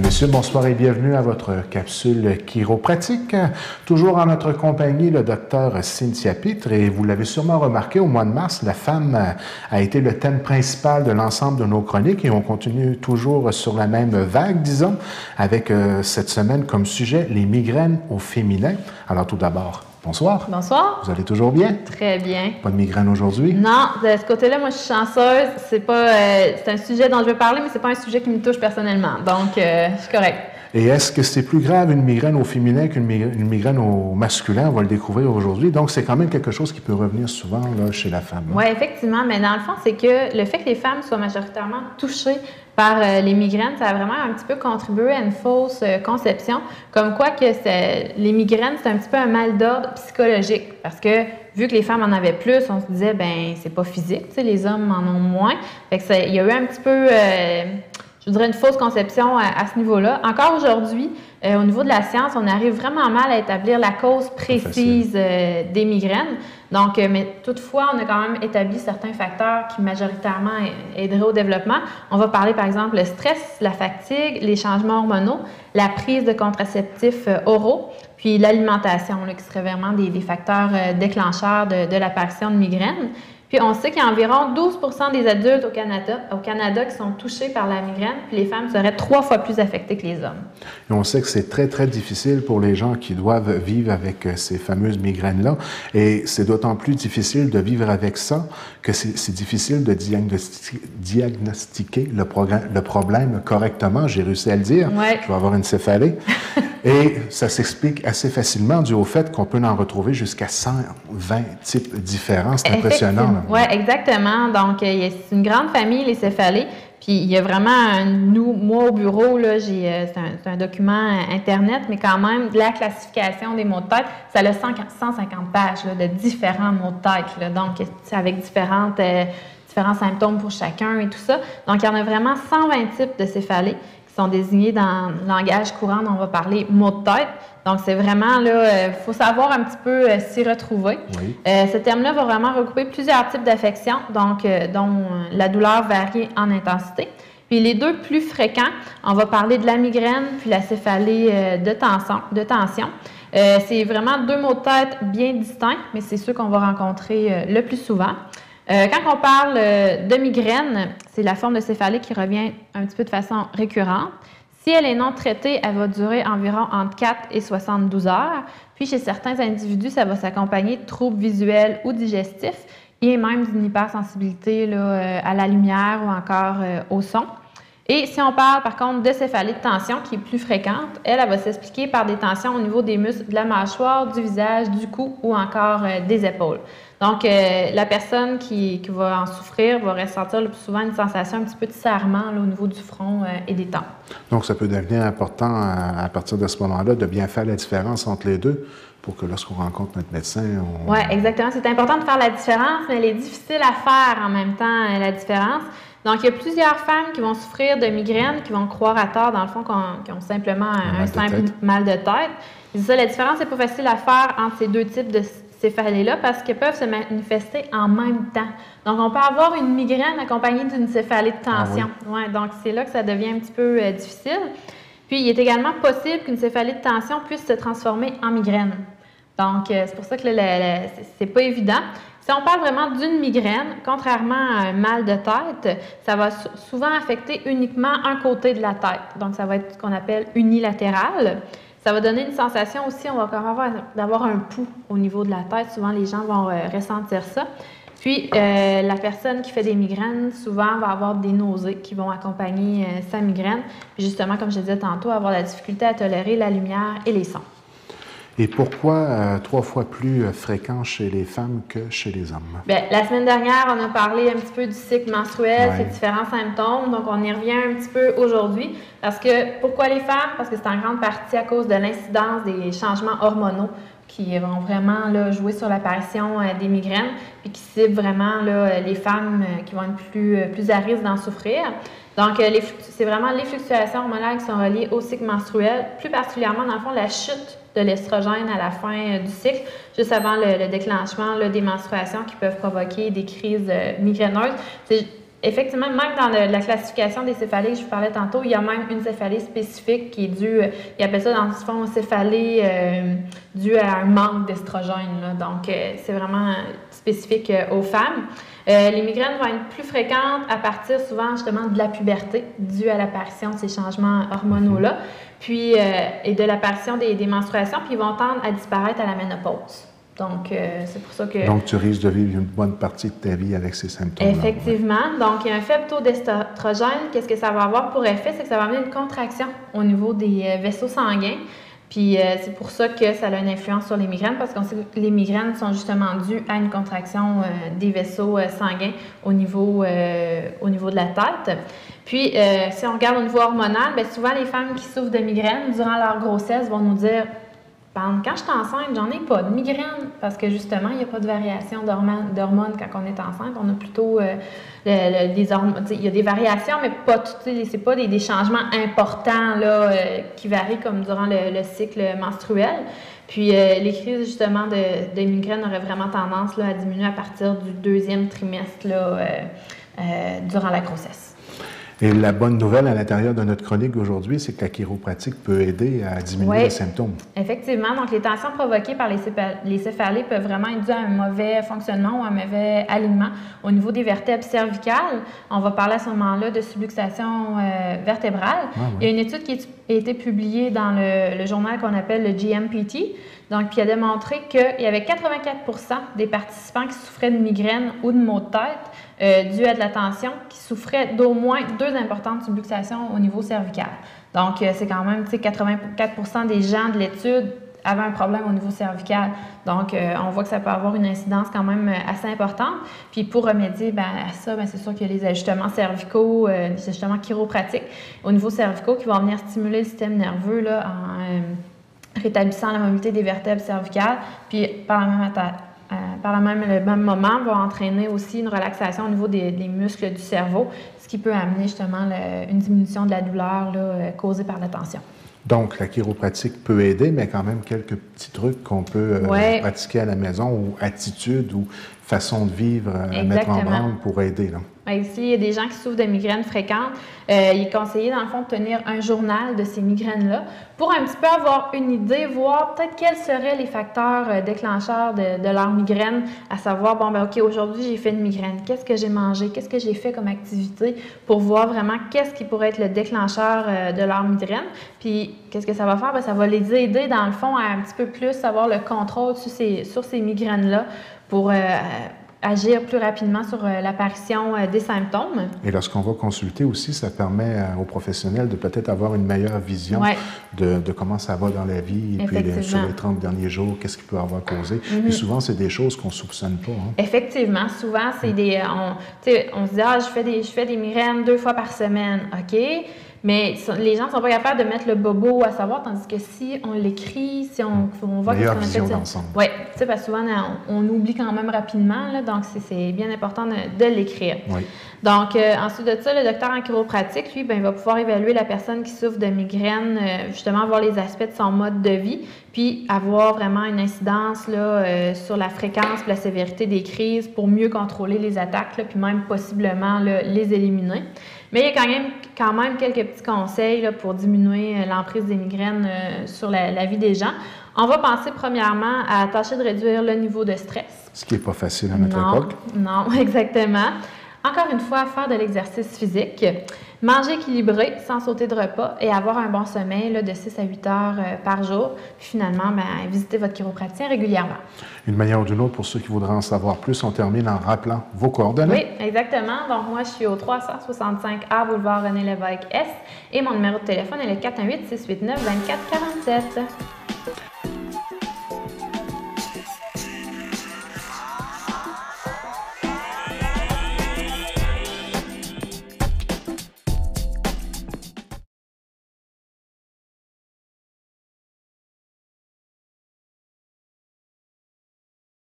Monsieur, bonsoir et bienvenue à votre capsule chiropratique. Toujours en notre compagnie, le docteur Cynthia Pitre. Et vous l'avez sûrement remarqué, au mois de mars, la femme a été le thème principal de l'ensemble de nos chroniques et on continue toujours sur la même vague, disons, avec cette semaine comme sujet les migraines au féminin. Alors tout d'abord, bonsoir. Bonsoir. Vous allez toujours bien? Très bien. Pas de migraine aujourd'hui? Non, de ce côté-là, moi, je suis chanceuse. C'est un sujet dont je vais parler, mais c'est pas un sujet qui me touche personnellement. Donc, je suis correcte. Et est-ce que c'est plus grave une migraine au féminin qu'une migraine au masculin? On va le découvrir aujourd'hui. Donc, c'est quand même quelque chose qui peut revenir souvent là, chez la femme. Oui, effectivement. Mais dans le fond, c'est que le fait que les femmes soient majoritairement touchées par les migraines, ça a vraiment un petit peu contribué à une fausse conception, comme quoi que les migraines, c'est un petit peu un mal d'ordre psychologique, parce que vu que les femmes en avaient plus, on se disait, ben c'est pas physique, tu sais, les hommes en ont moins. Fait que il y a eu un petit peu, je dirais, une fausse conception à ce niveau-là. Encore aujourd'hui, au niveau de la science, on arrive vraiment mal à établir la cause précise des migraines. Donc, mais toutefois, on a quand même établi certains facteurs qui majoritairement aideraient au développement. On va parler, par exemple, le stress, la fatigue, les changements hormonaux, la prise de contraceptifs oraux, puis l'alimentation, qui serait vraiment des facteurs déclencheurs de l'apparition de migraines. Puis on sait qu'il y a environ 12 % des adultes au Canada qui sont touchés par la migraine, puis les femmes seraient 3 fois plus affectées que les hommes. Et on sait que c'est très, très difficile pour les gens qui doivent vivre avec ces fameuses migraines-là. Et c'est d'autant plus difficile de vivre avec ça que c'est difficile de diagnostiquer le problème correctement. J'ai réussi à le dire. Ouais. Je vais avoir une céphalée. Et ça s'explique assez facilement dû au fait qu'on peut en retrouver jusqu'à 120 types différents. C'est impressionnant. Oui, exactement. Donc, c'est une grande famille, les céphalées. Puis, il y a vraiment, moi, au bureau, là, c'est un document Internet, mais quand même, de la classification des maux de tête, ça a 150 pages là, de différents maux de tête. Là. Donc, c'est avec différents symptômes pour chacun et tout ça. Donc, il y en a vraiment 120 types de céphalées qui sont désignés dans le langage courant dont on va parler maux de tête. Donc, c'est vraiment, là, il faut savoir un petit peu s'y retrouver. Oui. Ce terme-là va vraiment regrouper plusieurs types d'affections, donc dont la douleur varie en intensité. Puis les deux plus fréquents, on va parler de la migraine puis la céphalée de tension. C'est vraiment deux maux de tête bien distincts, mais c'est ceux qu'on va rencontrer le plus souvent. Quand on parle de migraine, c'est la forme de céphalée qui revient un petit peu de façon récurrente. Si elle est non traitée, elle va durer environ entre 4 et 72 heures. Puis chez certains individus, ça va s'accompagner de troubles visuels ou digestifs et même d'une hypersensibilité là, à la lumière ou encore au son. Et si on parle par contre de céphalée de tension qui est plus fréquente, elle va s'expliquer par des tensions au niveau des muscles de la mâchoire, du visage, du cou ou encore des épaules. Donc, la personne qui va en souffrir va ressentir le plus souvent une sensation un petit peu de serrement là, au niveau du front et des tempes. Donc, ça peut devenir important à partir de ce moment-là de bien faire la différence entre les deux pour que lorsqu'on rencontre notre médecin, Oui, exactement. C'est important de faire la différence, mais elle est difficile à faire en même temps, la différence. Donc, il y a plusieurs femmes qui vont souffrir de migraines, qui vont croire à tort, dans le fond, qu'ils ont simplement un simple mal de tête. C'est ça, la différence n'est pas facile à faire entre ces deux types de céphalées-là parce qu'elles peuvent se manifester en même temps. Donc, on peut avoir une migraine accompagnée d'une céphalée de tension. Ah oui. Ouais, donc, c'est là que ça devient un petit peu difficile. Puis, il est également possible qu'une céphalée de tension puisse se transformer en migraine. Donc, c'est pour ça que c'est pas évident. Si on parle vraiment d'une migraine, contrairement à un mal de tête, ça va souvent affecter uniquement un côté de la tête. Donc, ça va être ce qu'on appelle unilatéral. Ça va donner une sensation aussi, on va d'avoir un pouls au niveau de la tête. Souvent, les gens vont ressentir ça. Puis, la personne qui fait des migraines, souvent, va avoir des nausées qui vont accompagner sa migraine. Puis, justement, comme je disais tantôt, avoir la difficulté à tolérer la lumière et les sons. Et pourquoi 3 fois plus fréquent chez les femmes que chez les hommes? Bien, la semaine dernière, on a parlé un petit peu du cycle menstruel, ses différents symptômes. Donc, on y revient un petit peu aujourd'hui. Parce que, pourquoi les femmes? Parce que c'est en grande partie à cause de l'incidence des changements hormonaux qui vont vraiment là, jouer sur l'apparition des migraines puis qui ciblent vraiment là, les femmes qui vont être plus à risque d'en souffrir. Donc, c'est vraiment les fluctuations hormonales qui sont reliées au cycle menstruel, plus particulièrement, dans le fond, la chute de l'estrogène à la fin du cycle, juste avant le déclenchement là, des menstruations qui peuvent provoquer des crises migraineuses. Effectivement, même dans la classification des céphalées que je vous parlais tantôt, il y a même une céphalée spécifique qui est due, ils appellent ça dans le fond céphalée due à un manque d'estrogène. Donc, c'est vraiment spécifique aux femmes. Les migraines vont être plus fréquentes à partir souvent justement de la puberté, due à l'apparition de ces changements hormonaux-là, puis et de l'apparition des menstruations, puis ils vont tendre à disparaître à la ménopause. Donc, c'est pour ça que... Donc, tu risques de vivre une bonne partie de ta vie avec ces symptômes-là. Effectivement. Ouais. Donc, il y a un faible taux d'estrogène. Qu'est-ce que ça va avoir pour effet? C'est que ça va amener une contraction au niveau des vaisseaux sanguins. Puis, c'est pour ça que ça a une influence sur les migraines, parce qu'on sait que les migraines sont justement dues à une contraction des vaisseaux sanguins au niveau de la tête. Puis, si on regarde au niveau hormonal, bien, souvent, les femmes qui souffrent de migraines durant leur grossesse vont nous dire... Quand je suis enceinte, j'en ai pas de migraine parce que justement, il n'y a pas de variation d'hormones quand on est enceinte. On a plutôt des hormones. Il y a des variations, mais pas c'est pas des changements importants là, qui varient comme durant le cycle menstruel. Puis les crises justement de migraine auraient vraiment tendance là, à diminuer à partir du 2e trimestre là, durant la grossesse. Et la bonne nouvelle à l'intérieur de notre chronique aujourd'hui, c'est que la chiropratique peut aider à diminuer les symptômes. Effectivement. Donc, les tensions provoquées par les céphalées peuvent vraiment être dues à un mauvais fonctionnement ou un mauvais alignement au niveau des vertèbres cervicales. On va parler à ce moment-là de subluxation vertébrale. Ah, oui. Il y a une étude qui a été publiée dans le journal qu'on appelle le GMPT. Donc, puis il a démontré qu'il y avait 84% des participants qui souffraient de migraines ou de maux de tête dû à de la tension, qui souffraient d'au moins 2 importantes subluxations au niveau cervical. Donc, c'est quand même 84% des gens de l'étude avaient un problème au niveau cervical. Donc, on voit que ça peut avoir une incidence quand même assez importante. Puis, pour remédier à ça, c'est sûr qu'il y a les ajustements cervicaux, les ajustements chiropratiques au niveau cervicaux qui vont venir stimuler le système nerveux là, en rétablissant la mobilité des vertèbres cervicales. Puis, par le même moment, va entraîner aussi une relaxation au niveau des muscles du cerveau, ce qui peut amener justement une diminution de la douleur là, causée par la tension. Donc, la chiropratique peut aider, mais quand même quelques petits trucs qu'on peut pratiquer à la maison ou attitudes ou façon de vivre à mettre en branle pour aider. Là. Ici, il y a des gens qui souffrent de migraines fréquentes. Il est conseillé, dans le fond, de tenir un journal de ces migraines-là pour un petit peu avoir une idée, voir peut-être quels seraient les facteurs déclencheurs de leur migraine, à savoir, OK, aujourd'hui, j'ai fait une migraine. Qu'est-ce que j'ai mangé? Qu'est-ce que j'ai fait comme activité pour voir vraiment qu'est-ce qui pourrait être le déclencheur de leur migraine? Puis, qu'est-ce que ça va faire? Ça va les aider, dans le fond, à un petit peu plus avoir le contrôle sur ces migraines-là pour agir plus rapidement sur l'apparition des symptômes. Et lorsqu'on va consulter aussi, ça permet aux professionnels de peut-être avoir une meilleure vision de comment ça va dans la vie et puis sur les 30 derniers jours, qu'est-ce qui peut avoir causé. Puis souvent, c'est des choses qu'on ne soupçonne pas. Hein. Effectivement. Souvent, c'est on se dit, je fais des migraines 2 fois par semaine. OK. Mais les gens ne sont pas capables de mettre le bobo à savoir, tandis que si on l'écrit, si on voit meilleure vision d'ensemble. Oui, parce que souvent, on oublie quand même rapidement, là, donc c'est bien important de l'écrire. Oui. Donc, ensuite de ça, le docteur en chiropratique, lui, il va pouvoir évaluer la personne qui souffre de migraine, justement, voir les aspects de son mode de vie, puis avoir vraiment une incidence là, sur la fréquence et la sévérité des crises pour mieux contrôler les attaques, là, puis même possiblement là, les éliminer. Mais il y a quand même quelques petits conseils là, pour diminuer l'emprise des migraines sur la vie des gens. On va penser premièrement à tâcher de réduire le niveau de stress. Ce qui n'est pas facile à notre époque. Non, exactement. Encore une fois, faire de l'exercice physique, manger équilibré sans sauter de repas et avoir un bon sommeil là, de 6 à 8 heures par jour. Puis finalement, visiter votre chiropraticien régulièrement. Une manière ou d'une autre, pour ceux qui voudraient en savoir plus, on termine en rappelant vos coordonnées. Oui, exactement. Donc moi, je suis au 365A Boulevard René-Lévesque-Est et mon numéro de téléphone est le 418-689-2447.